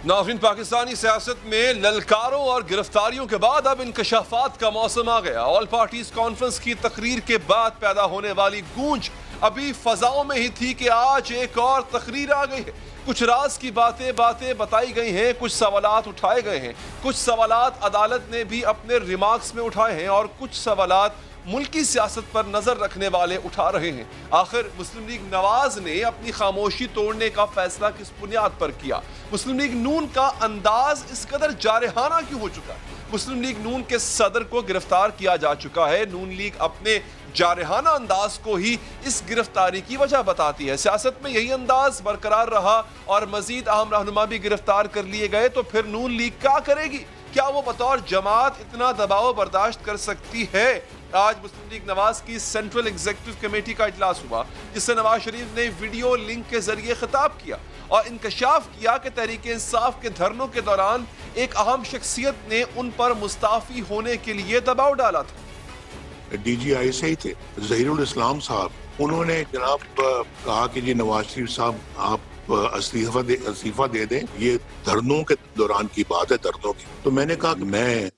ناظرین، پاکستانی سیاست میں للکاروں اور گرفتاریوں کے بعد اب انکشافات کا موسم آ گیا۔ آل پارٹیز کانفرنس کی تقریر کے بعد پیدا ہونے والی گونج ابھی فضاؤں میں ہی تھی کہ آج ایک اور تقریر آ گئی ہے۔ کچھ راز کی باتیں بتائی گئی ہیں، کچھ سوالات اٹھائے گئے ہیں، کچھ سوالات عدالت نے بھی اپنے ریمارکس میں اٹھائے ہیں اور کچھ سوالات ملکی سیاست پر نظر رکھنے والے اٹھا رہے ہیں۔ آخر مسلم لیگ نواز نے اپنی خاموشی توڑنے کا فیصلہ کس بنیاد پر کیا؟ مسلم لیگ نون کا انداز اس قدر جارحانہ کیوں ہو چکا ہے؟ مسلم لیگ نون کے صدر کو گرفتار کیا جا چکا ہے۔ نون لیگ اپنے جارحانہ انداز کو ہی اس گرفتاری کی وجہ بتاتی ہے۔ سیاست میں یہی انداز برقرار رہا اور مزید اہم رہنما بھی گرفتار کر لیے گئے تو پھر نون لیگ کیا کرے گی؟ کیا وہ بطور جماعت اتنا دباؤ برداشت کر سکتی ہے؟ آج مسلم لیگ نواز کی سینٹرل ایگزیکٹو کمیٹی کا اجلاس ہوا، جس سے نواز شریف نے ویڈیو لنک کے ذریعے خطاب کیا اور انکشاف کیا کہ تحریک انصاف کے دھرنوں کے دوران ایک اہم شخصیت نے ان پر مستعفی ہونے کے لیے دباؤ ڈالا تھا۔ ڈی جی آئی سے ہی تھے ظہیر الاسلام صاحب، انہوں نے جناب کہا کہ جی نواز شریف صاحب آپ استعفیٰ دے دیں، یہ دھرنوں کے دوران کی بات ہے، دھرنوں کی۔ تو میں نے کہا کہ میں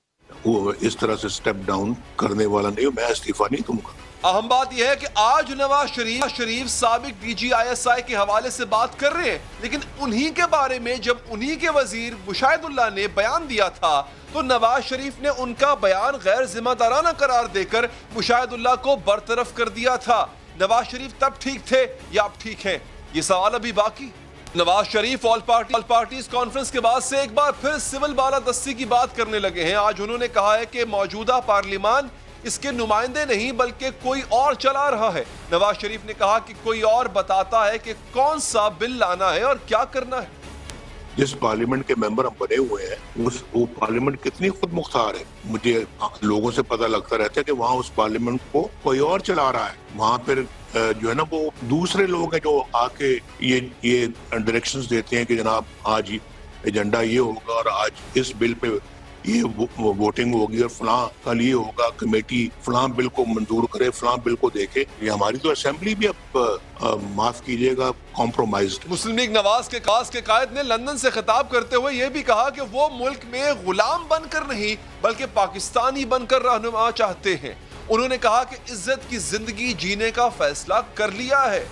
اس طرح سے سٹیپ ڈاؤن کرنے والا نہیں ہوں، میں استعفیٰ نہیں دوں گا۔ اہم بات یہ ہے کہ آج نواز شریف سابق D G I S I کے حوالے سے بات کر رہے ہیں، لیکن انہی کے بارے میں جب انہی کے وزیر مشاہد اللہ نے بیان دیا تھا تو نواز شریف نے ان کا بیان غیر ذمہ دارانہ قرار دے کر مشاہد اللہ کو برطرف کر دیا تھا۔ نواز شریف تب ٹھیک تھے یا اب ٹھیک ہیں؟ یہ سوال ابھی باقی۔ Nawaz Sharif all parties conference کے بعد سے ایک بار پھر سول بالادستی کی بات کرنے لگے ہیں۔ آج انہوں نے کہا ہے کہ موجودہ پارلیمان اس کے نمائندے نہیں بلکہ کوئی اور چلا رہا ہے۔ نواز شریف نے کہا کہ کوئی اور بتاتا ہے کہ کون سا بل لانا ہے اور کیا کرنا ہے۔ جس پارلیمنٹ کے ممبر ہم بنے ہوئے ہیں وہ پارلیمنٹ کتنی خود مختار ہے، مجھے لوگوں سے پتہ لگتا رہتا ہے کہ وہاں اس پارلیمنٹ کو کوئی اور چلا رہا ہے۔ وہاں پھر جو ہے نا وہ دوسرے لوگ ہیں جو آ کے یہ ڈائریکشنز دیتے ہیں کہ جناب آج ایجنڈا یہ ہوگا اور آج اس بل پہ یہ ووٹنگ ہوگی اور فلاں کل یہ ہوگا، کمیٹی فلاں بل کو منظور کرے، فلاں بل کو دیکھے۔ یہ ہماری تو اسمبلی بھی اب معاف کیجیے گا کمپرومائزڈ۔ مسلم لیگ نواز کے قائد نے لندن سے خطاب کرتے ہوئے یہ بھی کہا کہ وہ ملک میں غلام بن کر نہیں بلکہ پاکستانی بن کر رہنما چاہتے ہیں۔ انہوں نے کہا کہ عزت کی زندگی جینے کا فیصلہ کر لیا ہے۔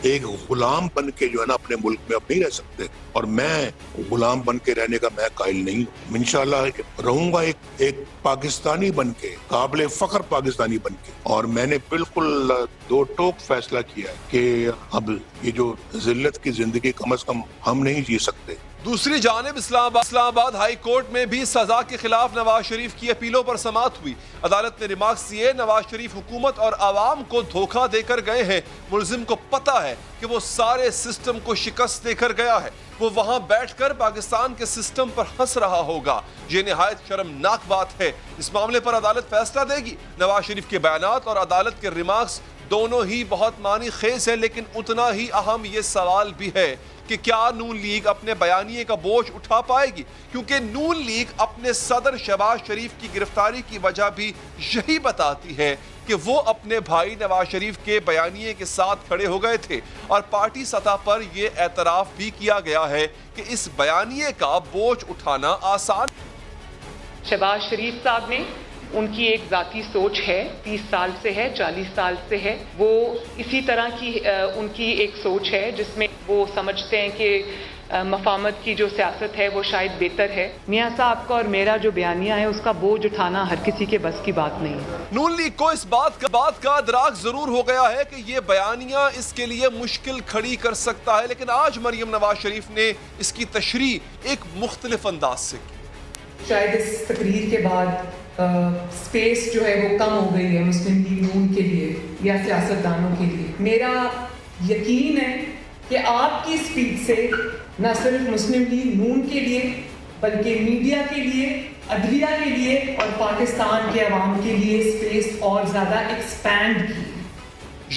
ایک غلام بن کے جو ہے نا اپنے ملک میں اب نہیں رہ سکتے، اور میں غلام بن کے رہنے کا میں قائل نہیں ہوں۔ انشاءاللہ رہوں گا ایک پاکستانی بن کے، قابل فخر پاکستانی بن کے، اور میں نے بالکل دو ٹوک فیصلہ کیا ہے کہ اب یہ جو ذلت کی زندگی کم از کم ہم نہیں جی سکتے۔ دوسری جانب اسلام آباد ہائی کورٹ میں بھی سزا کے خلاف نواز شریف کی اپیلوں پر سماعت ہوئی۔ عدالت نے ریمارکس دیے، نواز شریف حکومت اور عوام کو دھوکہ دے کر گئے ہیں۔ ملزم کو پتہ ہے کہ وہ سارے سسٹم کو شکست دے کر گیا ہے، وہ وہاں بیٹھ کر پاکستان کے سسٹم پر ہنس رہا ہوگا۔ یہ نہایت شرمناک بات ہے۔ اس معاملے پر عدالت فیصلہ دے گی۔ نواز شریف کے بیانات اور عدالت کے ریمارکس دونوں ہی بہت معنی خیز ہے، لیکن اتنا ہی اہم یہ سوال بھی ہے کہ کیا نون لیگ اپنے بیانیے کا بوجھ اٹھا پائے گی؟ کیونکہ نون لیگ اپنے صدر شہباز شریف کی گرفتاری کی وجہ بھی یہی بتاتی ہے کہ وہ اپنے بھائی نواز شریف کے بیانیے کے ساتھ کھڑے ہو گئے تھے، اور پارٹی سطح پر یہ اعتراف بھی کیا گیا ہے کہ اس بیانیے کا بوجھ اٹھانا آسان۔ شہباز شریف صاحب نے ان کی ایک ذاتی سوچ ہے، 30 سال سے ہے، 40 سال سے ہے، وہ اسی طرح کی ان کی ایک سوچ ہے جس میں وہ سمجھتے ہیں کہ مفاہمت کی جو سیاست ہے وہ شاید بہتر ہے۔ میاں صاحب کا اور میرا جو بیانیہ ہے اس کا بوجھ اٹھانا ہر کسی کے بس کی بات نہیں ہے۔ نون لیگ کو اس بات کا ادراک ضرور ہو گیا ہے کہ یہ بیانیہ اس کے لیے مشکل کھڑی کر سکتا ہے، لیکن آج مریم نواز شریف نے اس کی تشریح ایک مختلف انداز سے کی۔ شاید اس تقریر کے بعد سپیس جو ہے وہ کم ہو گئی ہے مسلم لیگ نون کے لیے یا سیاستدانوں کے لیے۔ میرا یقین ہے کہ آپ کی سپیچ سے نہ صرف مسلم لیگ نون کے لیے بلکہ میڈیا کے لیے، عدلیہ کے لیے اور پاکستان کے عوام کے لیے سپیس اور زیادہ ایکسپینڈ کی۔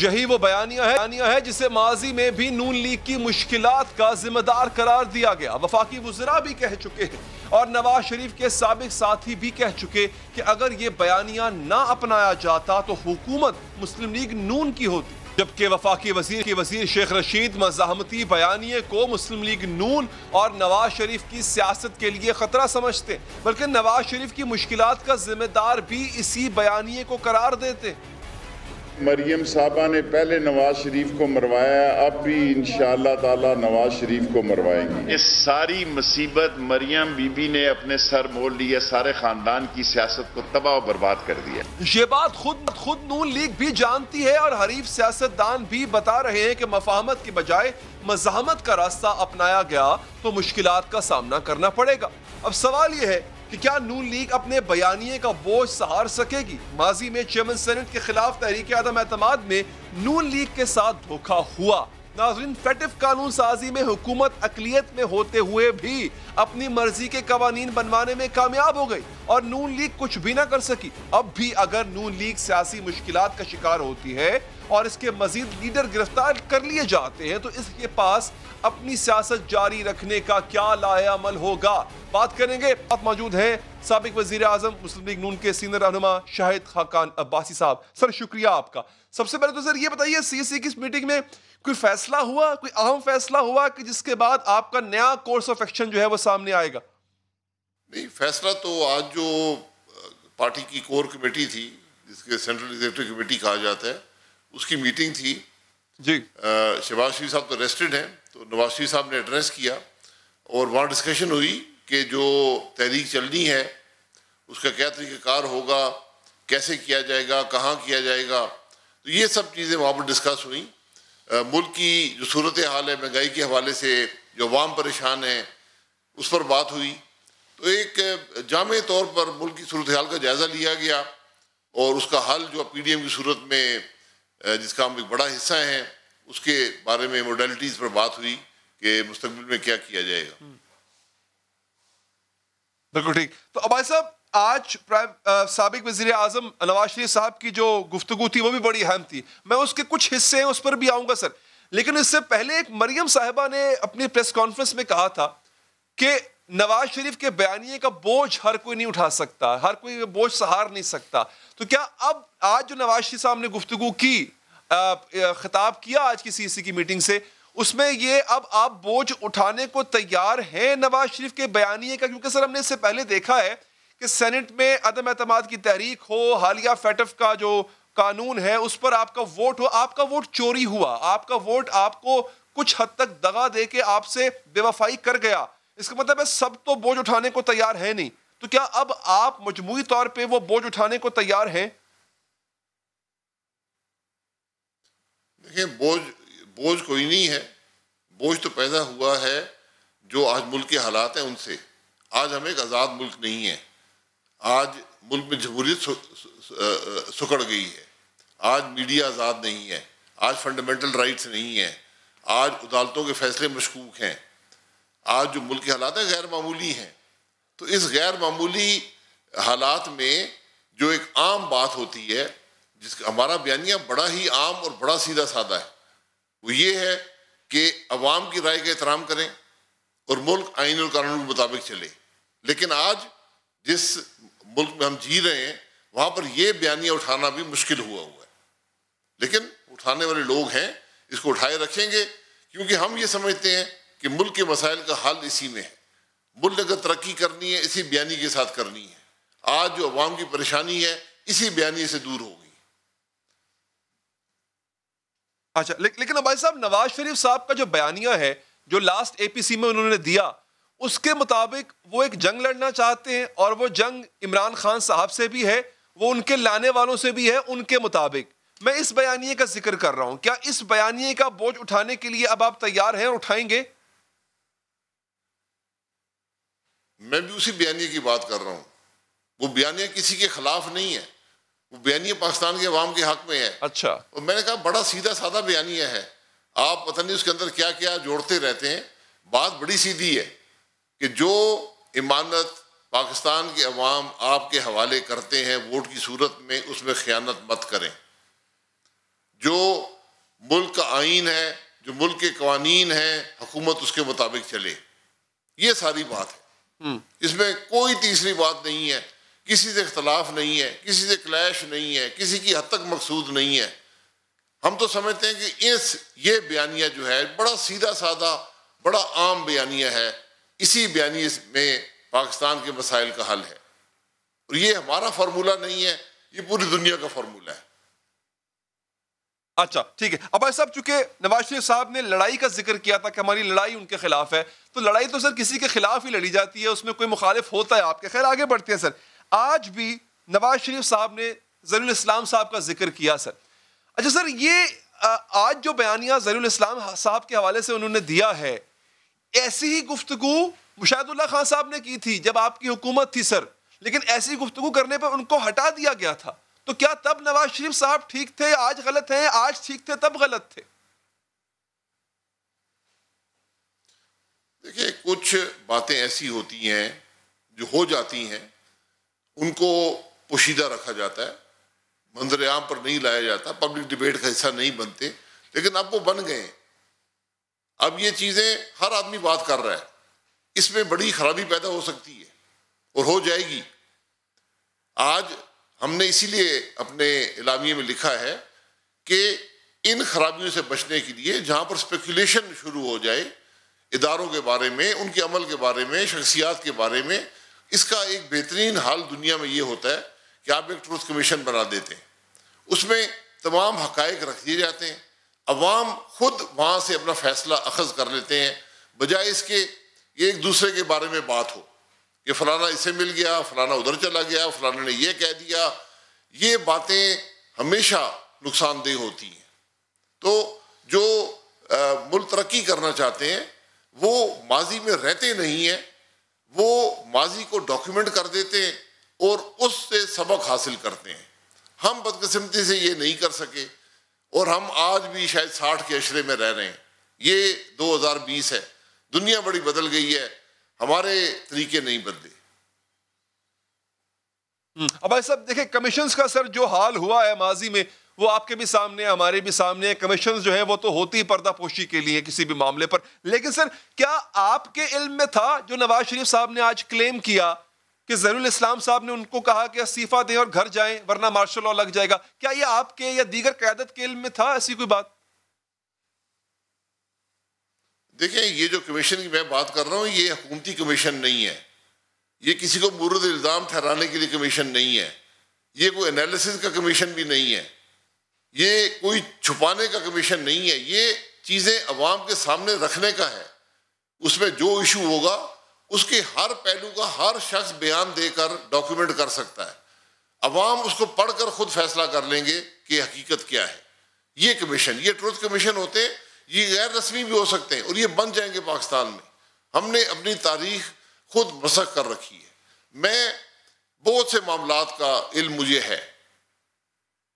یہی وہ بیانیہ ہے جسے ماضی میں بھی نون لیگ کی مشکلات کا ذمہ دار قرار دیا گیا۔ وفاقی وزراء بھی کہہ چکے ہیں اور نواز شریف کے سابق ساتھی بھی کہہ چکے کہ اگر یہ بیانیہ نہ اپنایا جاتا تو حکومت مسلم لیگ نون کی ہوتی۔ جبکہ وفاقی وزیر شیخ رشید مزاحمتی بیانیے کو مسلم لیگ نون اور نواز شریف کی سیاست کے لیے خطرہ سمجھتے، بلکہ نواز شریف کی مشکلات کا ذمہ دار بھی اسی بیانیے کو قرار دیتے۔ مریم صاحبہ نے پہلے نواز شریف کو مروایا، اب بھی انشاءاللہ تعالی نواز شریف کو مروائیں گے۔ اس ساری مصیبت مریم بی بی نے اپنے سر مول لیا، سارے خاندان کی سیاست کو تباہ و برباد کر دیا۔ یہ بات خود نون لیگ بھی جانتی ہے اور حریف سیاستدان بھی بتا رہے ہیں کہ مفاہمت کے بجائے مزاحمت کا راستہ اپنایا گیا تو مشکلات کا سامنا کرنا پڑے گا۔ اب سوال یہ ہے کہ کیا نون لیگ اپنے بیانیے کا بوجھ سہار سکے گی؟ ماضی میں چیئرمین سینٹ کے خلاف تحریک عدم اعتماد میں نون لیگ کے ساتھ دھوکہ ہوا۔ ناظرین، فیٹف قانون سازی میں حکومت اقلیت میں ہوتے ہوئے بھی اپنی مرضی کے قوانین بنوانے میں کامیاب ہو گئی اور نون لیگ کچھ بھی نہ کر سکی۔ اب بھی اگر نون لیگ سیاسی مشکلات کا شکار ہوتی ہے اور اس کے مزید لیڈر گرفتار کر لیے جاتے ہیں تو اس کے پاس اپنی سیاست جاری رکھنے کا کیا لائحہ عمل ہوگا؟ بات کریں گے، بات موجود ہیں سابق وزیر اعظم مسلم لیگ نون کے سینئر رہنما شاہد خاقان عباسی صاحب۔ سر شکریہ آپ کا۔ سب سے پہلے تو سر یہ بتائیے، سی سی کی اس میٹنگ میں کوئی فیصلہ ہوا، کوئی اہم فیصلہ ہوا کہ جس کے بعد آپ کا نیا کورس آف ایکشن جو ہے وہ سامنے آئے گا؟ نہیں، فیصلہ تو آج جو پارٹی کی کور کمیٹی تھی، جس کے سینٹرل ایگزیکٹو کمیٹی کہا جاتا ہے، اس کی میٹنگ تھی جی۔ شہباز شریف صاحب تو ریسٹڈ ہیں، تو نواز شریف صاحب نے ایڈریس کیا اور وہاں ڈسکشن ہوئی کہ جو تحریک چلنی ہے اس کا کیا طریقہ کار ہوگا، کیسے کیا جائے گا، کہاں کیا جائے گا، تو یہ سب چیزیں وہاں پر ڈسکس ہوئیں۔ ملک کی جو صورتحال ہے مہنگائی کے حوالے سے، جو عوام پریشان ہیں، اس پر بات ہوئی، تو ایک جامع طور پر ملک کی صورتحال کا جائزہ لیا گیا اور اس کا حل جو پی ڈی ایم کی صورت میں جس کا ہم ایک بڑا حصہ ہیں، اس کے بارے میں موڈیلٹیز پر بات ہوئی کہ مستقبل میں کیا کیا جائے گا۔ بالکل ٹھیک۔ تو عباسی صاحب، آج سابق وزیر اعظم نواز شریف صاحب کی جو گفتگو تھی وہ بھی بڑی اہم تھی، میں اس کے کچھ حصے ہیں اس پر بھی آؤں گا سر، لیکن اس سے پہلے ایک مریم صاحبہ نے اپنی پریس کانفرنس میں کہا تھا کہ نواز شریف کے بیانیے کا بوجھ ہر کوئی نہیں اٹھا سکتا، ہر کوئی بوجھ سہار نہیں سکتا، تو کیا اب آج جو نواز شریف صاحب نے گفتگو کی، خطاب کیا آج کی سی سی کی میٹنگ سے، اس میں یہ اب آپ بوجھ اٹھانے کو تیار ہیں نواز شریف کے بیانیے کا؟ کیونکہ سر ہم نے اس سے پہلے دیکھا ہے کہ سینٹ میں عدم اعتماد کی تحریک ہو، حالیہ فیٹف کا جو قانون ہے اس پر آپ کا ووٹ ہو، آپ کا ووٹ چوری ہوا، آپ کا ووٹ آپ کو کچھ حد تک دغا دے کے آپ سے بے وفائی کر گیا، اس کا مطلب ہے سب تو بوجھ اٹھانے کو تیار ہے نہیں، تو کیا اب آپ مجموعی طور پہ وہ بوجھ اٹھانے کو تیار ہیں؟ دیکھیں، بوجھ کوئی نہیں ہے، بوجھ تو پیدا ہوا ہے جو آج ملک کے حالات ہیں ان سے۔ آج ہم ایک آزاد ملک نہیں ہے، آج ملک میں جمہوریت سکڑ گئی ہے، آج میڈیا آزاد نہیں ہے، آج فنڈامنٹل رائٹس نہیں ہیں، آج عدالتوں کے فیصلے مشکوک ہیں، آج جو ملک کے حالات ہیں غیر معمولی ہیں۔ تو اس غیر معمولی حالات میں جو ایک عام بات ہوتی ہے، جس کا ہمارا بیانیہ بڑا ہی عام اور بڑا سیدھا سادہ ہے، وہ یہ ہے کہ عوام کی رائے کا احترام کریں اور ملک آئین اور قانون کے مطابق چلے۔ لیکن آج جس ملک میں ہم جی رہے ہیں وہاں پر یہ بیانیہ اٹھانا بھی مشکل ہوا ہے، لیکن اٹھانے والے لوگ ہیں، اس کو اٹھائے رکھیں گے، کیونکہ ہم یہ سمجھتے ہیں کہ ملک کے مسائل کا حل اسی میں ہے۔ ملک اگر ترقی کرنی ہے اسی بیانیے کے ساتھ کرنی ہے۔ آج جو عوام کی پریشانی ہے اسی بیانیے سے دور ہوگی۔ اچھا، لیکن عباسی صاحب، نواز شریف صاحب کا جو بیانیہ ہے جو لاسٹ اے پی سی میں انہوں نے دیا، اس کے مطابق وہ ایک جنگ لڑنا چاہتے ہیں اور وہ جنگ عمران خان صاحب سے بھی ہے، وہ ان کے لانے والوں سے بھی ہے ان کے مطابق۔ میں اس بیانیے کا ذکر کر رہا ہوں، کیا اس بیانیے کا بوجھ اٹھانے کے لیے اب آپ تیار ہیں اور اٹھائیں گے؟ میں بھی اسی بیانیے کی بات کر رہا ہوں، وہ بیانیہ کسی کے خلاف نہیں ہے، وہ بیانیہ پاکستان کے عوام کے حق میں ہے۔ اچھا، اور میں نے کہا بڑا سیدھا سادہ بیانیہ ہے، آپ پتہ نہیں اس کے اندر کیا کیا جوڑتے رہتے ہیں۔ بات بڑی سیدھی ہے کہ جو امانت پاکستان کے عوام آپ کے حوالے کرتے ہیں ووٹ کی صورت میں، اس میں خیانت مت کریں۔ جو ملک کا آئین ہے، جو ملک کے قوانین ہیں، حکومت اس کے مطابق چلے، یہ ساری بات ہے۔ اس میں کوئی تیسری بات نہیں ہے، کسی سے اختلاف نہیں ہے، کسی سے کلیش نہیں ہے، کسی کی حد تک مقصود نہیں ہے۔ ہم تو سمجھتے ہیں کہ یہ بیانیہ جو ہے بڑا سیدھا سادہ بڑا عام بیانیہ ہے، اسی بیانیے میں پاکستان کے مسائل کا حل ہے، اور یہ ہمارا فارمولہ نہیں ہے، یہ پوری دنیا کا فارمولہ ہے۔ اچھا ٹھیک ہے، اب صاحب چونکہ نواز شریف صاحب نے لڑائی کا ذکر کیا تھا کہ ہماری لڑائی ان کے خلاف ہے، تو لڑائی تو سر کسی کے خلاف ہی لڑی جاتی ہے، اس میں کوئی مخالف ہوتا ہے آپ کے۔ خیر آگے بڑھتے ہیں سر، آج بھی نواز شریف صاحب نے ظہیر الاسلام صاحب کا ذکر کیا سر۔ اچھا سر، یہ آج جو بیانیہ ظہیر الاسلام صاحب کے حوالے سے انہوں نے دیا ہے، ایسی ہی گفتگو مشاہد اللہ خان صاحب نے کی تھی جب آپ کی حکومت تھی سر، لیکن ایسی گفتگو کرنے پر ان کو ہٹا دیا گیا تھا، تو کیا تب نواز شریف صاحب ٹھیک تھے، آج غلط ہیں؟ آج ٹھیک تھے تب غلط تھے؟ دیکھیں، کچھ باتیں ایسی ہوتی ہیں جو ہو جاتی ہیں، ان کو پوشیدہ رکھا جاتا ہے، منظر عام پر نہیں لایا جاتا، پبلک ڈیبیٹ کا حصہ نہیں بنتے، لیکن اب وہ بن گئے ہیں۔ اب یہ چیزیں ہر آدمی بات کر رہا ہے، اس میں بڑی خرابی پیدا ہو سکتی ہے اور ہو جائے گی۔ آج ہم نے اسی لیے اپنے اعلامیے میں لکھا ہے کہ ان خرابیوں سے بچنے کے لیے جہاں پر اسپیکولیشن شروع ہو جائے اداروں کے بارے میں، ان کے عمل کے بارے میں، شخصیات کے بارے میں، اس کا ایک بہترین حل دنیا میں یہ ہوتا ہے کہ آپ ایک ٹروتھ کمیشن بنا دیتے ہیں، اس میں تمام حقائق رکھ دیے جاتے ہیں، عوام خود وہاں سے اپنا فیصلہ اخذ کر لیتے ہیں، بجائے اس کے ایک دوسرے کے بارے میں بات ہو کہ فلانا اسے مل گیا، فلانا ادھر چلا گیا، فلانا نے یہ کہہ دیا۔ یہ باتیں ہمیشہ نقصان دہ ہوتی ہیں۔ تو جو ملک ترقی کرنا چاہتے ہیں وہ ماضی میں رہتے نہیں ہیں، وہ ماضی کو ڈاکیومنٹ کر دیتے ہیں اور اس سے سبق حاصل کرتے ہیں۔ ہم بدقسمتی سے یہ نہیں کر سکے اور ہم آج بھی شاید 60 کے عشرے میں رہ رہے ہیں۔ یہ 2020 ہے، دنیا بڑی بدل گئی ہے، ہمارے طریقے نہیں بدلے۔ اب بھائی صاحب دیکھیں، کمیشنز کا سر جو حال ہوا ہے ماضی میں، وہ آپ کے بھی سامنے، ہمارے بھی سامنے۔ کمیشنز جو ہے وہ تو ہوتی پردہ پوشی کے لیے کسی بھی معاملے پر، لیکن سر کیا آپ کے علم میں تھا جو نواز شریف صاحب نے آج کلیم کیا کہ ظہیر الاسلام صاحب نے ان کو کہا کہ استعفیٰ دیں اور گھر جائیں ورنہ مارشل لاء لگ جائے گا، کیا یہ آپ کے یا دیگر قیادت کے علم میں تھا ایسی کوئی بات؟ دیکھیں، یہ جو کمیشن کی میں بات کر رہا ہوں یہ حکومتی کمیشن نہیں ہے، یہ کسی کو مورد الزام ٹھہرانے کے لیے کمیشن نہیں ہے، یہ کوئی انالیسس کا کمیشن بھی نہیں ہے، یہ کوئی چھپانے کا کمیشن نہیں ہے، یہ چیزیں عوام کے سامنے رکھنے کا ہے۔ اس میں جو ایشو ہوگا اس کے ہر پہلو کا ہر شخص بیان دے کر ڈاکیومنٹ کر سکتا ہے، عوام اس کو پڑھ کر خود فیصلہ کر لیں گے کہ حقیقت کیا ہے۔ یہ کمیشن، یہ ٹروتھ کمیشن ہوتے ہیں، یہ غیر رسمی بھی ہو سکتے ہیں اور یہ بن جائیں گے پاکستان میں۔ ہم نے اپنی تاریخ خود مسخ کر رکھی ہے، میں بہت سے معاملات کا علم مجھے ہے،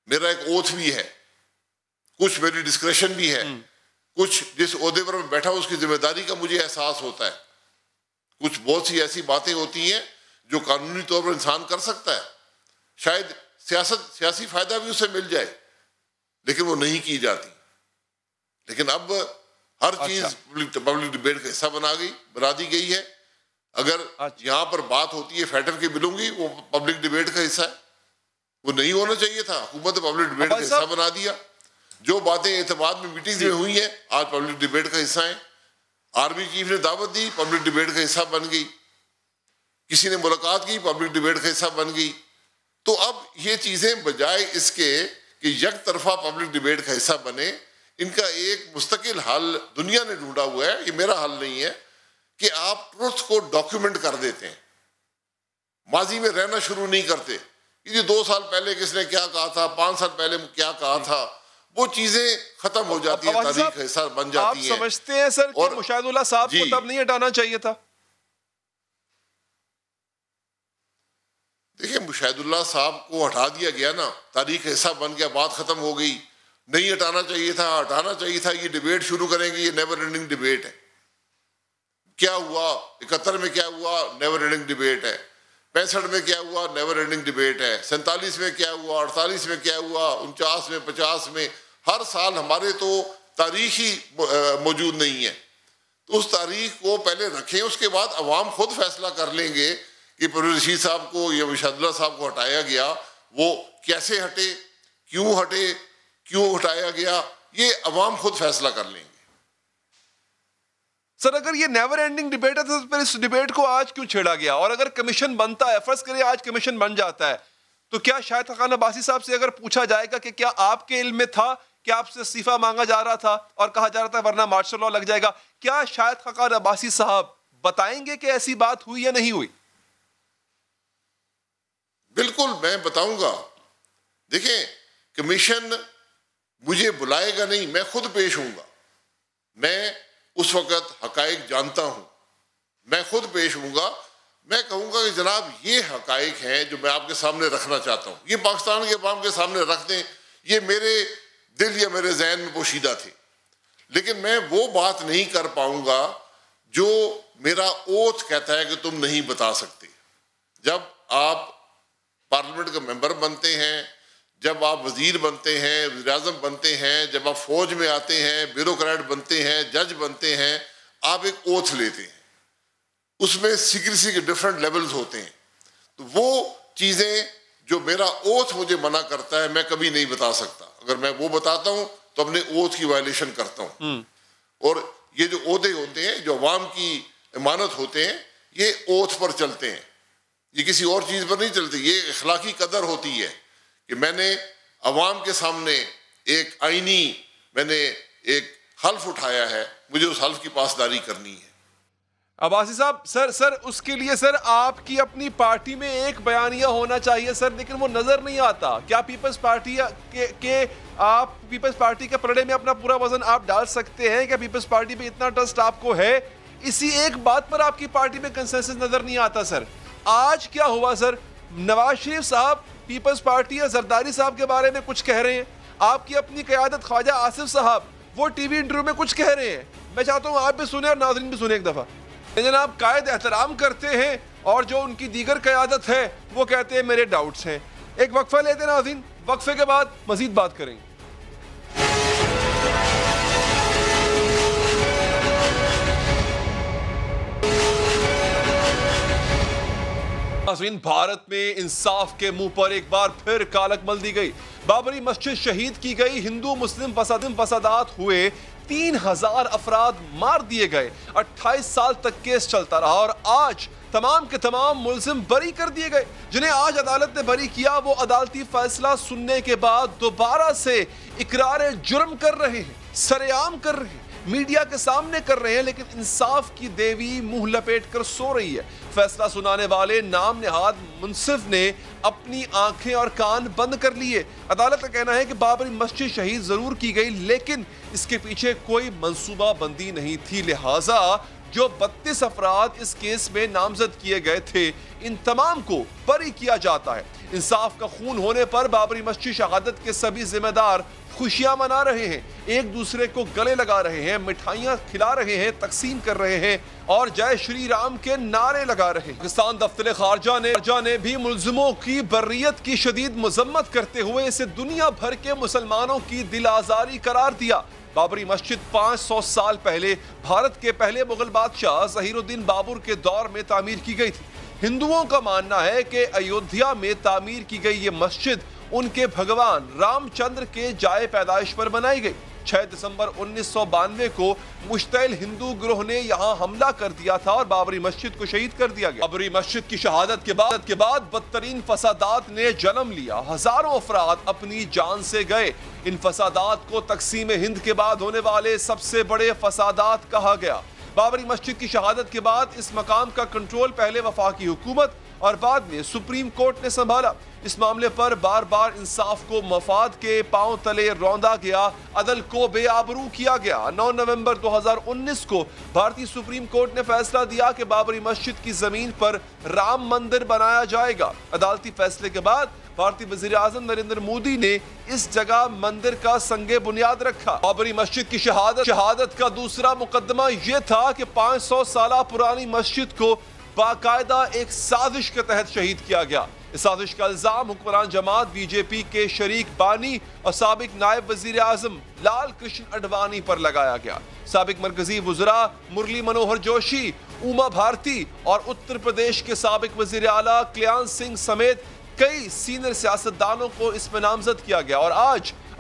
میرا ایک اوتھ بھی ہے، کچھ میری ڈسکریشن بھی ہے، کچھ جس عہدے پر میں بیٹھا اس کی ذمہ داری کا مجھے احساس ہوتا ہے، کچھ بہت سی ایسی باتیں ہوتی ہیں جو قانونی طور پر انسان کر سکتا ہے، شاید سیاسی فائدہ بھی اسے مل جائے لیکن وہ نہیں کی جاتی۔ لیکن اب ہر چیز پبلک ڈیبیٹ کا حصہ بنا دی گئی ہے۔ اگر یہاں پر بات ہوتی ہے فیڈر کی بلوں گی، وہ پبلک ڈیبیٹ کا حصہ ہے، وہ نہیں ہونا چاہیے تھا، حکومت نے پبلک ڈیبیٹ کا حصہ بنا دیا۔ جو باتیں اعتماد میں میٹنگ میں ہوئی ہیں آج پبلک ڈیبیٹ کا حصہ ہیں، آرمی چیف نے دعوت دی، پبلک ڈیبیٹ کا حصہ بن گئی، کسی نے ملاقات کی، پبلک ڈیبیٹ کا حصہ بن گئی۔ تو اب یہ چیزیں بجائے اس کے کہ یک طرفہ پبلک ڈیبیٹ کا حصہ بنے، ان کا ایک مستقل حل دنیا نے ڈھونڈا ہوا ہے، یہ میرا حل نہیں ہے، کہ آپ ٹروتھ کو ڈاکیومنٹ کر دیتے ہیں، ماضی میں رہنا شروع نہیں کرتے۔ یہ 2 سال پہلے کس نے کیا کہا تھا، 5 سال پہلے کیا کہا تھا، وہ چیزیں ختم ہو جاتی ہیں، تاریخ کا حصہ بن جاتی ہیں۔ آپ سمجھتے ہیں سر کہ مشاہد اللہ صاحب کو تب نہیں ہٹانا چاہیے تھا؟ دیکھیں، مشاہد اللہ صاحب کو ہٹا دیا گیا نا، تاریخ کا حصہ بن گیا، بات ختم ہو گئی۔ نہیں ہٹانا چاہیے تھا، ہٹانا چاہیے تھا۔ یہ ڈیبیٹ شروع کریں گے، یہ نیور اینڈنگ ڈیبیٹ ہے۔ کیا ہوا 71 میں، کیا ہوا، نیور اینڈنگ ڈیبیٹ ہے۔ 65 میں کیا ہوا، نیور اینڈنگ ڈیبیٹ ہے۔ 47 میں کیا ہوا، 48 میں کیا ہوا، 49 میں، 50 میں، ہر سال ہمارے تو تاریخ ہی موجود نہیں ہے۔ تو اس تاریخ کو پہلے رکھیں، اس کے بعد عوام خود فیصلہ کر لیں گے کہ پرویز رشید صاحب کو یا مشاہد اللہ صاحب کو ہٹایا گیا، وہ کیسے ہٹے، کیوں ہٹے، کیوں اٹھایا گیا، یہ عوام خود فیصلہ کر لیں گے۔ سر اگر یہ نیور اینڈنگ ڈیبیٹ ہے تو پھر اس ڈیبیٹ کو آج کیوں چھیڑا گیا؟ اور اگر کمیشن بنتا ہے، فرض کریں آج کمیشن بن جاتا ہے، تو کیا شاہد خاقان عباسی صاحب سے اگر پوچھا جائے گا کہ کیا آپ کے علم میں تھا کہ آپ سے استعفیٰ مانگا جا رہا تھا اور کہا جا رہا تھا ورنہ مارشل لا لگ جائے گا، کیا شاہد خاقان عباسی صاحب بتائیں گے کہ ایسی بات ہوئی یا نہیں ہوئی؟ بالکل میں بتاؤں گا۔ دیکھیں کمیشن مجھے بلائے گا نہیں، میں خود پیش ہوں گا، میں اس وقت حقائق جانتا ہوں، میں خود پیش ہوں گا، میں کہوں گا کہ جناب یہ حقائق ہیں جو میں آپ کے سامنے رکھنا چاہتا ہوں، یہ پاکستان کے عوام کے سامنے رکھ دیں، یہ میرے دل یا میرے ذہن میں پوشیدہ تھے، لیکن میں وہ بات نہیں کر پاؤں گا جو میرا اوتھ کہتا ہے کہ تم نہیں بتا سکتے۔ جب آپ پارلیمنٹ کا ممبر بنتے ہیں، جب آپ وزیر بنتے ہیں، وزیر اعظم بنتے ہیں، جب آپ فوج میں آتے ہیں، بیوروکریٹ بنتے ہیں، جج بنتے ہیں، آپ ایک اوتھ لیتے ہیں، اس میں سیکریسی کے ڈفرینٹ لیولز ہوتے ہیں، تو وہ چیزیں جو میرا اوتھ مجھے منع کرتا ہے میں کبھی نہیں بتا سکتا۔ اگر میں وہ بتاتا ہوں تو اپنے اوتھ کی وائلیشن کرتا ہوں، اور یہ جو عہدے ہوتے ہیں جو عوام کی امانت ہوتے ہیں یہ اوتھ پر چلتے ہیں، یہ کسی اور چیز پر نہیں چلتے، یہ اخلاقی قدر ہوتی ہے کہ میں نے عوام کے سامنے ایک آئینی میں نے ایک حلف اٹھایا ہے، مجھے اس حلف کی پاسداری کرنی ہے۔ عباسی صاحب سر اس کے لیے سر آپ کی اپنی پارٹی میں ایک بیانیہ ہونا چاہیے سر، لیکن وہ نظر نہیں آتا۔ کیا پیپلز پارٹی کے آپ پیپلز پارٹی کے پلڑے میں اپنا پورا وزن آپ ڈال سکتے ہیں؟ کیا پیپلز پارٹی پہ اتنا ٹرسٹ آپ کو ہے؟ اسی ایک بات پر آپ کی پارٹی میں کنسنسس نظر نہیں آتا سر۔ آج کیا ہوا سر؟ نواز شریف صاحب پیپلز پارٹی یا زرداری صاحب کے بارے میں کچھ کہہ رہے ہیں، آپ کی اپنی قیادت خواجہ آصف صاحب وہ ٹی وی انٹرویو میں کچھ کہہ رہے ہیں، میں چاہتا ہوں آپ بھی سنیں اور ناظرین بھی سنیں ایک دفعہ۔ جناب قائد احترام کرتے ہیں اور جو ان کی دیگر قیادت ہے وہ کہتے ہیں میرے ڈاؤٹس ہیں۔ ایک وقفہ لیتے ہیں ناظرین، وقفے کے بعد مزید بات کریں گے۔ ناظرین بھارت میں انصاف کے منہ پر ایک بار پھر کالک مل دی گئی، بابری مسجد شہید کی گئی، ہندو مسلم فسادات ہوئے، 3000 افراد مار دیے گئے، 28 سال تک کیس چلتا رہا اور آج تمام کے تمام ملزم بری کر دیے گئے۔ جنہیں آج عدالت نے بری کیا وہ عدالتی فیصلہ سننے کے بعد دوبارہ سے اقرار جرم کر رہے ہیں، سرعام کر رہے ہیں، میڈیا کے سامنے کر رہے ہیں، لیکن انصاف کی دیوی منہ لپیٹ کر سو رہی ہے۔ فیصلہ سنانے والے نام نہاد منصف نے اپنی آنکھیں اور کان بند کر لیے۔ عدالت کا کہنا ہے کہ بابری مسجد شہید ضرور کی گئی لیکن اس کے پیچھے کوئی منصوبہ بندی نہیں تھی، لہٰذا جو 32 افراد اس کیس میں نامزد کیے گئے تھے ان تمام کو بری کیا جاتا ہے۔ انصاف کا خون ہونے پر بابری مسجد شہادت کے سبھی ذمہ دار خوشیاں منا رہے ہیں، ایک دوسرے کو گلے لگا رہے ہیں، مٹھائیاں کھلا رہے ہیں، تقسیم کر رہے ہیں اور جے شری رام کے نعرے لگا رہے ہیں۔ پاکستان دفتر خارجہ نے بھی ملزموں کی بریت کی شدید مذمت کرتے ہوئے اسے دنیا بھر کے مسلمانوں کی دل آزاری قرار دیا۔ بابری مسجد 500 سال پہلے بھارت کے پہلے مغل بادشاہ ظہیر الدین بابر کے دور میں تعمیر کی گئی تھی۔ ہندوؤں کا ماننا ہے کہ ایودھیا میں تعمیر کی گئی یہ مسجد ان کے بھگوان رام چندر کے جائے پیدائش پر بنائی گئی۔ 6 دسمبر 1992 کو مشتعل ہندو گروہ نے یہاں حملہ کر دیا تھا اور بابری مسجد کو شہید کر دیا گیا۔ بابری مسجد کی شہادت کے بعد بدترین فسادات نے جنم لیا، ہزاروں افراد اپنی جان سے گئے۔ ان فسادات کو تقسیم ہند کے بعد ہونے والے سب سے بڑے فسادات کہا گیا۔ بابری مسجد کی شہادت کے بعد اس مقام کا کنٹرول پہلے وفاقی حکومت اور بعد میں سپریم کورٹ نے سنبھالا۔ اس معاملے پر بار بار انصاف کو مفاد کے پاؤں تلے روندا گیا، عدل کو بے آبرو کیا گیا۔ 9 نومبر 2019 کو بھارتی سپریم کورٹ نے فیصلہ دیا کہ بابری مسجد کی زمین پر رام مندر بنایا جائے گا۔ عدالتی فیصلے کے بعد بھارتی وزیر اعظم نریندر مودی نے اس جگہ مندر کا سنگ بنیاد رکھا۔ بابری مسجد کی شہادت کا دوسرا مقدمہ یہ تھا کہ 500 سالہ پرانی مسجد کو باقاعدہ ایک سازش کے تحت شہید کیا گیا۔ اس سازش کا الزام حکمران جماعت بی جے پی کے شریک بانی اور سابق نائب وزیر اعظم لال کرشن اڈوانی پر لگایا گیا۔ سابق مرکزی وزراء مرلی منوہر جوشی، اوما بھارتی اور اتر پردیش کے سابق وزیر اعلیٰ کلیان سنگھ سمیت کئی سینئر سیاستدانوں کو اس میں نامزد کیا گیا اور آج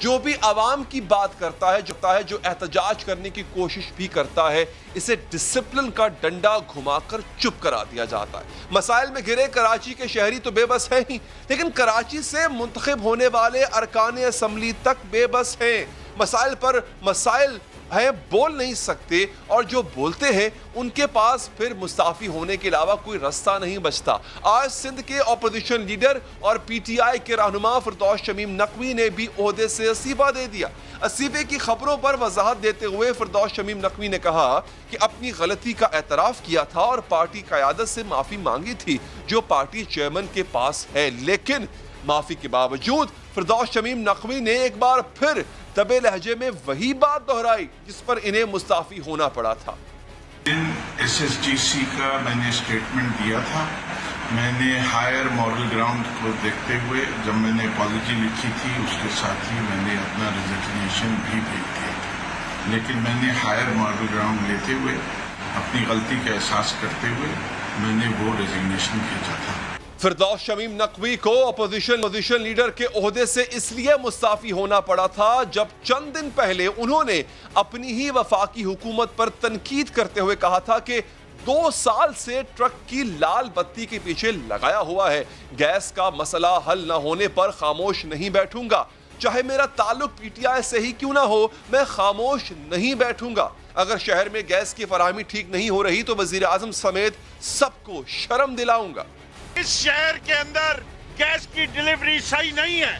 جو بھی عوام کی بات کرتا ہے جو احتجاج کرنے کی کوشش بھی کرتا ہے اسے ڈسپلن کا ڈنڈا گھما کر چپ کرا دیا جاتا ہے۔ مسائل میں گھرے کراچی کے شہری تو بے بس ہیں ہی، لیکن کراچی سے منتخب ہونے والے ارکان اسمبلی تک بے بس ہیں۔ مسائل پر مسائل ہیں، بول نہیں سکتے، اور جو بولتے ہیں ان کے پاس پھر مستعفی ہونے کے علاوہ کوئی رستہ نہیں بچتا۔ آج سندھ کے اپوزیشن لیڈر اور پی ٹی آئی کے رہنما فردوس شمیم نقوی نے بھی عہدے سے استعفیٰ دے دیا۔ استعفے کی خبروں پر وضاحت دیتے ہوئے فردوس شمیم نقوی نے کہا کہ اپنی غلطی کا اعتراف کیا تھا اور پارٹی قیادت سے معافی مانگی تھی جو پارٹی چیئرمین کے پاس ہے، لیکن معافی کے باوجود فردوس شمیم نقوی نے ایک بار پھر دبے لہجے میں وہی بات دہرائی جس پر انہیں مستعفی ہونا پڑا تھا۔ ایس ایس ٹی سی کا میں نے اسٹیٹمنٹ دیا تھا، میں نے ہائر ماڈل گراؤنڈ کو دیکھتے ہوئے جب میں نے اپالوجی لکھی تھی اس کے ساتھ ہی میں نے اپنا ریزگنیشن بھی بھیج دیا تھا، لیکن میں نے ہائر ماڈل گراؤنڈ لیتے ہوئے اپنی غلطی کا احساس کرتے ہوئے میں نے وہ ریزگنیشن بھیجا تھا۔ فردوس شمیم نقوی کو اپوزیشن لیڈر کے عہدے سے اس لیے مستعفی ہونا پڑا تھا جب چند دن پہلے انہوں نے اپنی ہی وفاقی حکومت پر تنقید کرتے ہوئے کہا تھا کہ 2 سال سے ٹرک کی لال بتی کے پیچھے لگایا ہوا ہے، گیس کا مسئلہ حل نہ ہونے پر خاموش نہیں بیٹھوں گا، چاہے میرا تعلق پی ٹی آئی سے ہی کیوں نہ ہو میں خاموش نہیں بیٹھوں گا۔ اگر شہر میں گیس کی فراہمی ٹھیک نہیں ہو رہی تو وزیر اعظم سمیت سب کو شرم دلاؤں گا۔ اس شہر کے اندر گیس کی ڈیلیوری صحیح نہیں ہے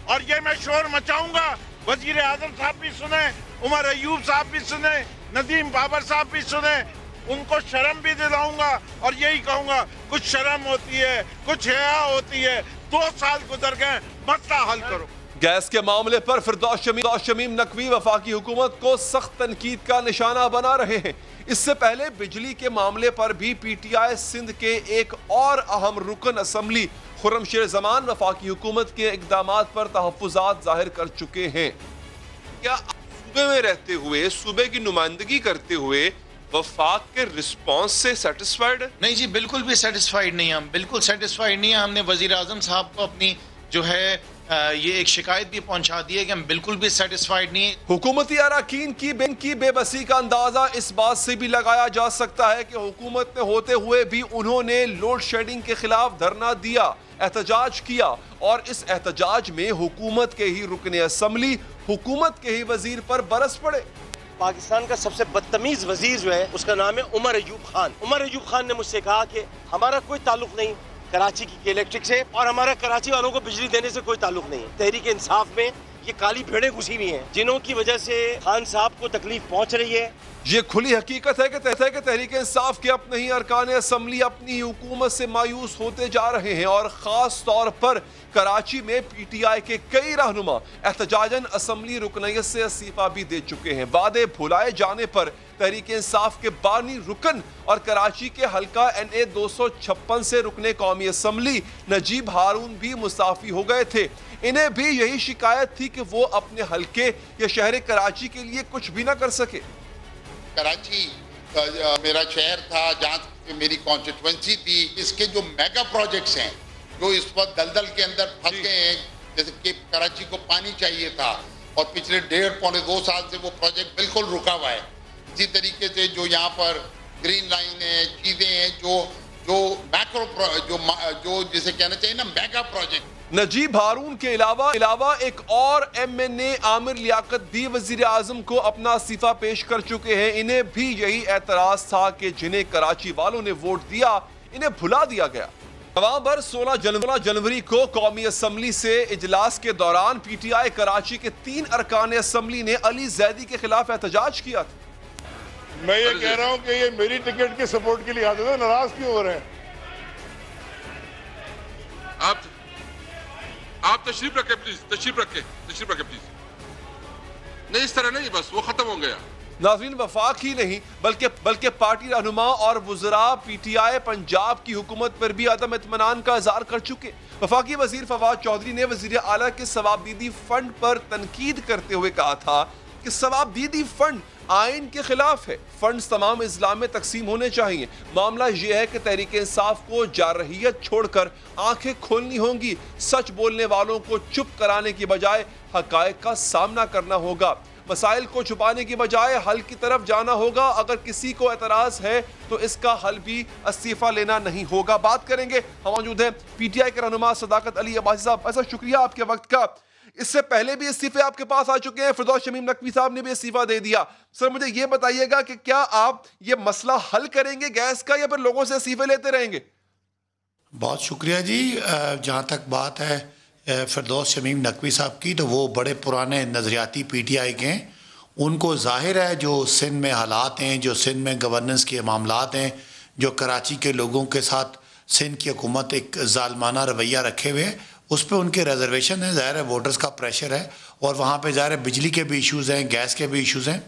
اور یہ میں شور مچاؤں گا، وزیر اعظم صاحب بھی سنیں، عمر ایوب صاحب بھی سنیں، ندیم بابر صاحب بھی سنیں، ان کو شرم بھی دلاؤں گا اور یہی کہوں گا کچھ شرم ہوتی ہے، کچھ حیا ہوتی ہے، 2 سال گزر گئے، مسئلہ حل کرو۔ گیس کے معاملے پر فردوس شمیم نقوی وفاقی حکومت کو سخت تنقید کا نشانہ بنا رہے ہیں۔ اس سے پہلے بجلی کے معاملے پر بھی پی ٹی آئی سندھ کے ایک اور اہم رکن اسمبلی خرم شیر زمان وفاقی حکومت کے اقدامات پر تحفظات ظاہر کر چکے ہیں۔ کیا صوبے میں رہتے ہوئے، صوبے کی نمائندگی کرتے ہوئے وفاق کے رسپانس سے سیٹسفائیڈ ہے؟ نہیں جی، بالکل بھی سیٹسفائیڈ نہیں، ہم بالکل سیٹسفائیڈ نہیں ہیں۔ ہم نے وزیر اعظم صاحب کو اپنی جو ہے یہ ایک شکایت بھی پہنچا دی ہے کہ ہم بالکل بھی سیٹسفائیڈ نہیں ہیں۔ حکومتی اراکین کی بے بسی کا اندازہ اس بات سے بھی لگایا جا سکتا ہے کہ حکومت میں ہوتے ہوئے بھی انہوں نے لوڈ شیڈنگ کے خلاف دھرنا دیا، احتجاج کیا، اور اس احتجاج میں حکومت کے ہی رکن اسمبلی، حکومت کے ہی وزیر پر برس پڑے۔ پاکستان کا سب سے بدتمیز وزیر جو ہے اس کا نام ہے عمر ایوب خان۔ عمر ایوب خان نے مجھ سے کہا کہ ہمارا کوئی تعلق نہیں کراچی کی الیکٹرک سے اور ہمارا کراچی والوں کو بجلی دینے سے کوئی تعلق نہیں ہے۔ تحریک انصاف میں یہ کالی بھیڑیں گھسی ہوئی ہیں جنہوں کی وجہ سے خان صاحب کو تکلیف پہنچ رہی ہے۔ یہ کھلی حقیقت ہے کہ تحریک انصاف کے اپنے ہی ارکان اسمبلی اپنی حکومت سے مایوس ہوتے جا رہے ہیں، اور خاص طور پر کراچی میں پی ٹی آئی کے کئی رہنما احتجاجاً اسمبلی رکنیت سے استعفیٰ بھی دے چکے ہیں۔ وعدے بھلائے جانے پر تحریک انصاف کے بانی رکن اور کراچی کے حلقہ NA 256 سے رکن قومی اسمبلی نجیب ہارون بھی مستعفی ہو گئے تھے۔ انہیں بھی یہی شکایت تھی کہ وہ اپنے حلقے یا شہر کراچی کے لیے کچھ بھی نہ کر سکے۔ کراچی میرا شہر تھا جہاں میری کانسٹیٹوئنسی تھی، اس کے جو میگا پروجیکٹس ہیں جو اس وقت دلدل کے اندر پھنس گئے ہیں، جیسے کہ کراچی کو پانی چاہیے تھا اور پچھلے 1.5-2 سال سے وہ پروجیکٹ بالکل رکا ہوا ہے۔ اسی طریقے سے جو یہاں پر گرین لائن ہے، چیزیں ہیں جو میکرو جو جسے کہنا چاہیے نا میگا پروجیکٹ۔ نجیب ہارون کے علاوہ ایک اور MNA عامر لیاقت بھی وزیر اعظم کو اپنا استعفیٰ پیش کر چکے ہیں۔ انہیں بھی یہی اعتراض تھا کہ جنہیں کراچی والوں نے ووٹ دیا انہیں بھلا دیا گیا۔ نومبر 16 جنوری کو قومی اسمبلی سے اجلاس کے دوران پی ٹی آئی کراچی کے 3 ارکان اسمبلی نے علی زیدی کے خلاف احتجاج کیا تھا۔ میں یہ کہہ رہا ہوں کہ یہ میری ٹکٹ کے سپورٹ کے لیے آتے تھے، ناراض کیوں ہو رہے ہیں؟ آپ تشریف رکھیں پلیز، تشریف رکھیں پلیز۔ نہیں اس طرح نہیں، بس وہ ختم ہو گیا۔ ناظرین، وفاق ہی نہیں بلکہ پارٹی رہنما اور وزراء پی ٹی آئی پنجاب کی حکومت پر بھی عدم اطمینان کا اظہار کر چکے۔ وفاقی وزیر فواد چودھری نے وزیر اعلیٰ کے ثوابدیدی فنڈ پر تنقید کرتے ہوئے کہا تھا کہ ثوابدیدی فنڈ آئین کے خلاف ہے. فنڈز تمام اضلاع میں تقسیم ہونے چاہیے. معاملہ یہ ہے کہ تحریک انصاف کو جارحیت چھوڑ کر آنکھیں کھولنی ہوں گی. سچ بولنے والوں کو چپ کرانے کی بجائے حقائق کا سامنا کرنا ہوگا. مسائل کو چھپانے کی بجائے حل کی طرف جانا ہوگا. اگر کسی کو اعتراض ہے تو اس کا حل بھی استعفیٰ لینا نہیں ہوگا. بات کریں گے, ہم موجود ہیں پی ٹی آئی کے رہنما صداقت علی عباسی صاحب. ایسا شکریہ آپ کے وقت کا. اس سے پہلے بھی استعفے آپ کے پاس آ چکے ہیں, فردوس شمیم نقوی صاحب نے بھی استعفیٰ دے دیا. سر مجھے یہ بتائیے گا کہ کیا آپ یہ مسئلہ حل کریں گے گیس کا, یا پھر لوگوں سے استعفے لیتے رہیں گے؟ بہت شکریہ جی. جہاں تک بات ہے فردوس شمیم نقوی صاحب کی, تو وہ بڑے پرانے نظریاتی پی ٹی آئی کے ہیں. ان کو ظاہر ہے جو سندھ میں حالات ہیں, جو سندھ میں گورننس کے معاملات ہیں, جو کراچی کے لوگوں کے ساتھ سندھ کی حکومت ایک ظالمانہ رویہ رکھے ہوئے, اس پہ ان کے ریزرویشن ہے. ظاہر ہے ووٹرز کا پریشر ہے, اور وہاں پہ ظاہر ہے بجلی کے بھی ایشوز ہیں, گیس کے بھی ایشوز ہیں,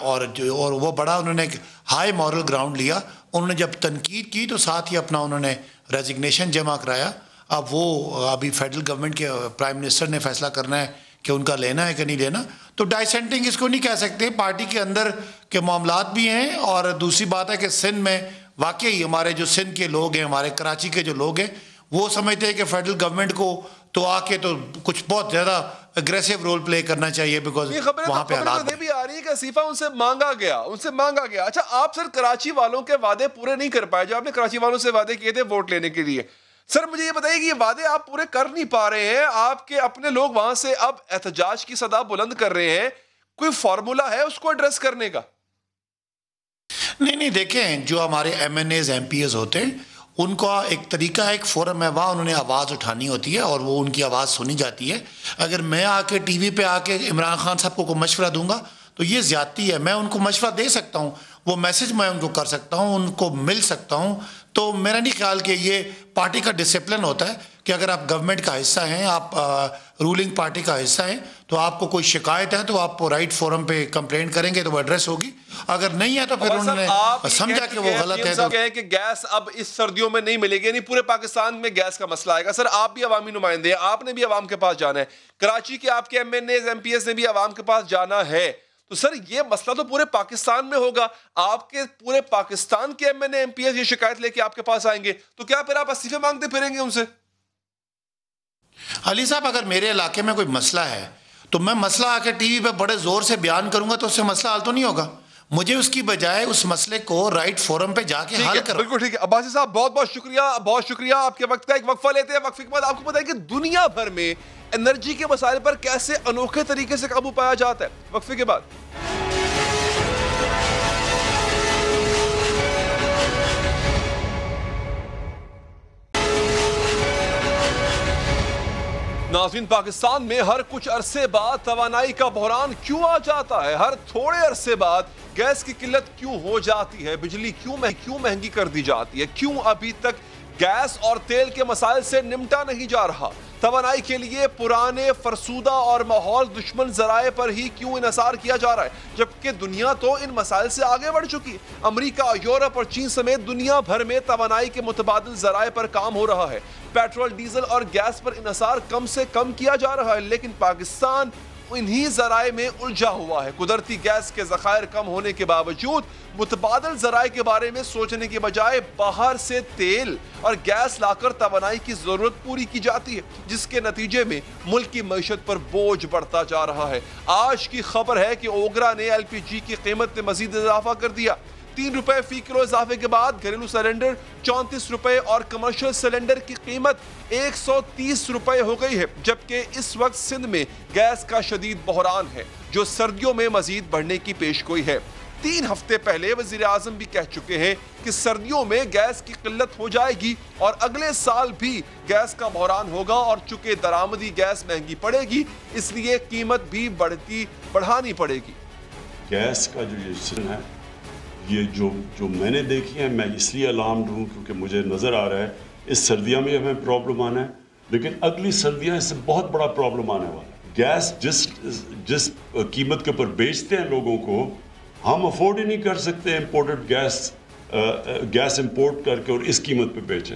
اور وہ بڑا انہوں نے ایک ہائی مورل گراؤنڈ لیا. انہوں نے جب تنقید کی تو ساتھ ہی اپنا انہوں نے ریزگنیشن جمع کرایا. اب وہ ابھی فیڈرل گورنمنٹ کے پرائم منسٹر نے فیصلہ کرنا ہے کہ ان کا لینا ہے کہ نہیں لینا. تو ڈائسینٹنگ اس کو نہیں کہہ سکتے, پارٹی کے اندر کے معاملات بھی ہیں. اور دوسری بات ہے کہ سندھ میں واقعی ہمارے جو سندھ کے لوگ ہیں, ہمارے کراچی کے جو لوگ ہیں, وہ سمجھتے ہیں کہ فیڈرل گورنمنٹ کو تو آ کے تو کچھ بہت زیادہ اگریسو رول پلے کرنا چاہیے, بیکاز وہاں پہ حالات بھی آ رہی ہے کہ استعفیٰ ان سے مانگا گیا. اچھا, آپ سر کراچی والوں کے وعدے پورے نہیں کر پائے جو آپ نے کراچی والوں سے وعدے کیے تھے ووٹ لینے کے لیے. سر مجھے یہ بتائیے کہ یہ وعدے آپ پورے کر نہیں پا رہے ہیں. آپ کے اپنے لوگ وہاں سے اب احتجاج کی صدا بلند کر رہے ہیں. کوئی فارمولا ہے اس کو ایڈریس کرنے کا؟ نہیں, دیکھیں جو ہمارے MNAs MPAs ہوتے ہیں, ان کا ایک طریقہ ہے, ایک فورم ہے, وہاں انہوں نے آواز اٹھانی ہوتی ہے اور وہ ان کی آواز سنی جاتی ہے. اگر میں آ کے ٹی وی پہ آ کے عمران خان صاحب کو مشورہ دوں گا تو یہ زیادتی ہے. میں ان کو مشورہ دے سکتا ہوں, وہ میسج میں ان کو کر سکتا ہوں, ان کو مل سکتا ہوں. تو میرا نہیں خیال کہ یہ پارٹی کا ڈسپلن ہوتا ہے کہ اگر آپ گورنمنٹ کا حصہ ہیں, آپ رولنگ پارٹی کا حصہ ہیں, تو آپ کو کوئی شکایت ہے تو آپ رائٹ فورم پہ کمپلین کریں گے تو وہ ایڈریس ہوگی. اگر نہیں ہے تو پھر انہوں نے سمجھا کہ وہ غلط ہے تو کہ گیس اب اس سردیوں میں نہیں ملے گی, یعنی پورے پاکستان میں گیس کا مسئلہ آئے گا. سر آپ بھی عوامی نمائندے ہیں, آپ نے بھی عوام کے پاس جانا ہے, کراچی کے آپ کے MNAs MPs نے بھی عوام کے پاس جانا ہے. تو سر یہ مسئلہ تو پورے پاکستان میں ہوگا. آپ کے پورے پاکستان کے MNA MPs یہ شکایت لے کے آپ کے پاس آئیں گے, تو کیا پھر آپ استعفے مانگتے پھریں گے ان سے؟ علی صاحب, اگر میرے علاقے میں کوئی مسئلہ ہے تو میں مسئلہ آ کے ٹی وی پہ بڑے زور سے بیان کروں گا تو اس سے مسئلہ حل تو نہیں ہوگا. مجھے اس کی بجائے اس مسئلے کو رائٹ فورم پہ جا کے حل کرو. بالکل ٹھیک ہے. عباسی صاحب بہت شکریہ آپ کے وقت کا. ایک وقفہ لیتے ہیں, وقفے کے بعد آپ کو پتہ ہے کہ دنیا بھر میں انرجی کے مسائل پر کیسے انوکھے طریقے سے قابو پایا جاتا ہے. وقفے کے بعد ناظرین, پاکستان میں ہر کچھ عرصے بعد توانائی کا بحران کیوں آ جاتا ہے؟ ہر تھوڑے عرصے بعد گیس کی قلت کیوں ہو جاتی ہے؟ بجلی کیوں مہنگی کر دی جاتی ہے؟ کیوں ابھی تک گیس اور تیل کے مسائل سے نمٹا نہیں جا رہا؟ توانائی کے لیے پرانے فرسودہ اور ماحول دشمن ذرائع پر ہی کیوں انحصار کیا جا رہا ہے جبکہ دنیا تو ان مسائل سے آگے بڑھ چکی ہے؟ امریکہ، یورپ اور چین سمیت دنیا بھر میں توانائی کے متبادل ذرائع پر کام ہو رہا ہے. پیٹرول، ڈیزل اور گیس پر انحصار کم سے کم کیا جا رہا ہے، لیکن پاکستان انہی ذرائع میں الجھا ہوا ہے. قدرتی گیس کے ذخائر کم ہونے کے باوجود متبادل ذرائع کے بارے میں سوچنے کے بجائے باہر سے تیل اور گیس لا کر توانائی کی ضرورت پوری کی جاتی ہے، جس کے نتیجے میں ملک کی معیشت پر بوجھ بڑھتا جا رہا ہے. آج کی خبر ہے کہ اوگرا نے ایل پی جی کی قیمت میں مزید اضافہ کر دیا. 3 روپے فی کلو اضافے کے بعد گھریلو سلنڈر 34 روپے اور کمرشل سلنڈر کی قیمت 130 روپے ہو گئی ہے، جبکہ اس وقت سندھ میں گیس کا شدید بحران ہے جو سردیوں میں مزید بڑھنے کی پیشگوئی ہے. 3 ہفتے پہلے وزیر اعظم بھی کہہ چکے ہیں کہ سردیوں میں گیس کی قلت ہو جائے گی اور اگلے سال بھی گیس کا بحران ہوگا، اور چونکہ درآمدی گیس مہنگی پڑے گی اس لیے قیمت بھی بڑھانی پڑے گی. گیس کا جو یہ ہے، یہ جو میں نے دیکھی ہے، میں اس لیے الارمڈ ہوں کیونکہ مجھے نظر آ رہا ہے اس سردیاں میں ہمیں پرابلم آنا ہے، لیکن اگلی سردیاں اس سے بہت بڑا پرابلم آنے والا ہے. گیس جس قیمت کے اوپر بیچتے ہیں لوگوں کو، ہم افورڈ ہی نہیں کر سکتے امپورٹڈ گیس امپورٹ کر کے اور اس قیمت پہ بیچیں.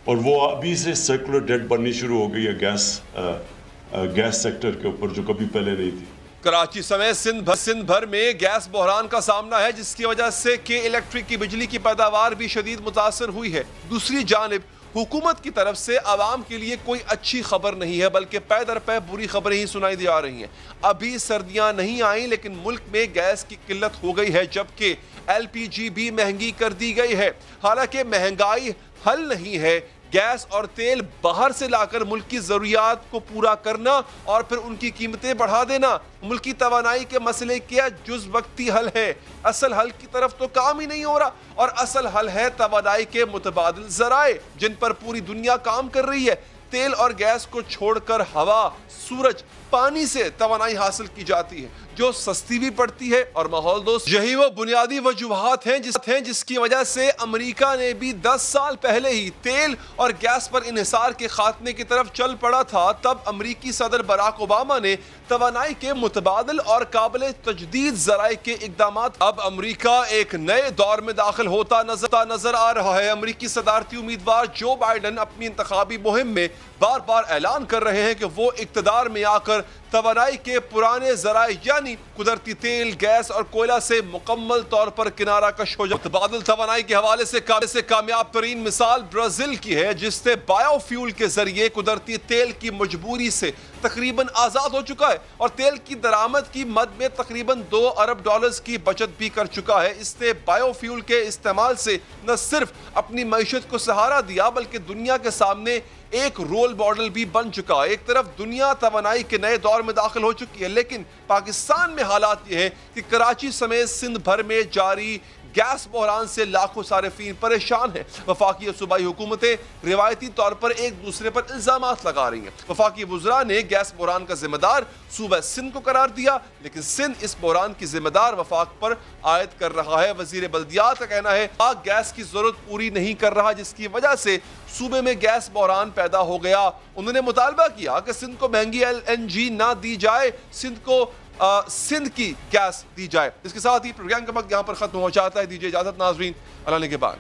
اور وہ ابھی سے سرکولر ڈیٹ بننی شروع ہو گئی ہے گیس سیکٹر کے اوپر، جو کبھی پہلے نہیں تھی. کراچی سمیت سندھ بھر میں گیس بحران کا سامنا ہے، جس کی وجہ سے کہ الیکٹرک کی بجلی کی پیداوار بھی شدید متاثر ہوئی ہے۔ دوسری جانب حکومت کی طرف سے عوام کے لیے کوئی اچھی خبر نہیں ہے، بلکہ پے در پے بری خبریں ہی سنائی دی آ رہی ہیں۔ ابھی سردیاں نہیں آئیں لیکن ملک میں گیس کی قلت ہو گئی ہے، جبکہ LPG بھی مہنگی کر دی گئی ہے۔ حالانکہ مہنگائی حل نہیں ہے، گیس اور تیل باہر سے لا کر ملک کی ضروریات کو پورا کرنا اور پھر ان کی قیمتیں بڑھا دینا ملکی توانائی کے مسئلے کیا جز وقتی حل ہے۔ اصل حل کی طرف تو کام ہی نہیں ہو رہا، اور اصل حل ہے توانائی کے متبادل ذرائع جن پر پوری دنیا کام کر رہی ہے۔ تیل اور گیس کو چھوڑ کر ہوا، سورج، پانی سے توانائی حاصل کی جاتی ہے جو سستی بھی پڑتی ہے اور ماحول دوست۔ یہی وہ بنیادی وجوہات ہیں جس کی وجہ سے امریکہ نے بھی 10 سال پہلے ہی تیل اور گیس پر انحصار کے خاتمے کی طرف چل پڑا تھا۔ تب امریکی صدر براک اوباما نے توانائی کے متبادل اور قابل تجدید ذرائع کے اقدامات۔ اب امریکہ ایک نئے دور میں داخل ہوتا نظر آ رہا ہے۔ امریکی صدارتی امیدوار جو بائیڈن اپنی انتخابی مہم میں بار بار اعلان کر رہے ہیں کہ وہ اقتدار میں آ کر توانائی کے پرانے ذرائع یعنی قدرتی تیل، گیس اور کوئلہ سے مکمل طور پر کنارہ کش ہو جائے۔ متبادل توانائی کے حوالے سے کامیاب ترین مثال برازیل کی ہے، جس سے بایو فیول کے ذریعے قدرتی تیل کی مجبوری سے تقریباً آزاد ہو چکا ہے اور تیل کی درآمد کی مد میں تقریباً $2 ارب کی بچت بھی کر چکا ہے۔ اس نے بایو فیول کے استعمال سے نہ صرف اپنی معیشت کو سہارا دیا بلکہ دنیا کے سامنے ایک رول ماڈل بھی بن چکا ہے۔ ایک طرف دنیا توانائی کے نئے دور میں داخل ہو چکی ہے، لیکن پاکستان میں حالات یہ ہیں کہ کراچی سمیت سندھ بھر میں جاری گیس بحران سے لاکھوں صارفین پریشان ہیں۔ وفاقی اور صوبائی حکومتیں روایتی طور پر ایک دوسرے پر الزامات لگا رہی ہیں۔ وفاقی وزراء نے گیس بحران کا ذمہ دار صوبہ سندھ کو قرار دیا، لیکن سندھ اس بحران کی ذمہ دار وفاق پر عائد کر رہا ہے۔ وزیر بلدیات کا کہنا ہے کہ گیس کی ضرورت پوری نہیں کر رہا، جس کی وجہ سے صوبے میں گیس بحران پیدا ہو گیا۔ انہوں نے مطالبہ کیا کہ سندھ کو مہنگی LNG نہ دی جائے، سندھ کی گیس دی جائے۔ اس کے ساتھ ہی پروگرام کا وقت یہاں پر ختم ہو جاتا ہے۔ دیجیے اجازت ناظرین، اللہ نے کے بعد۔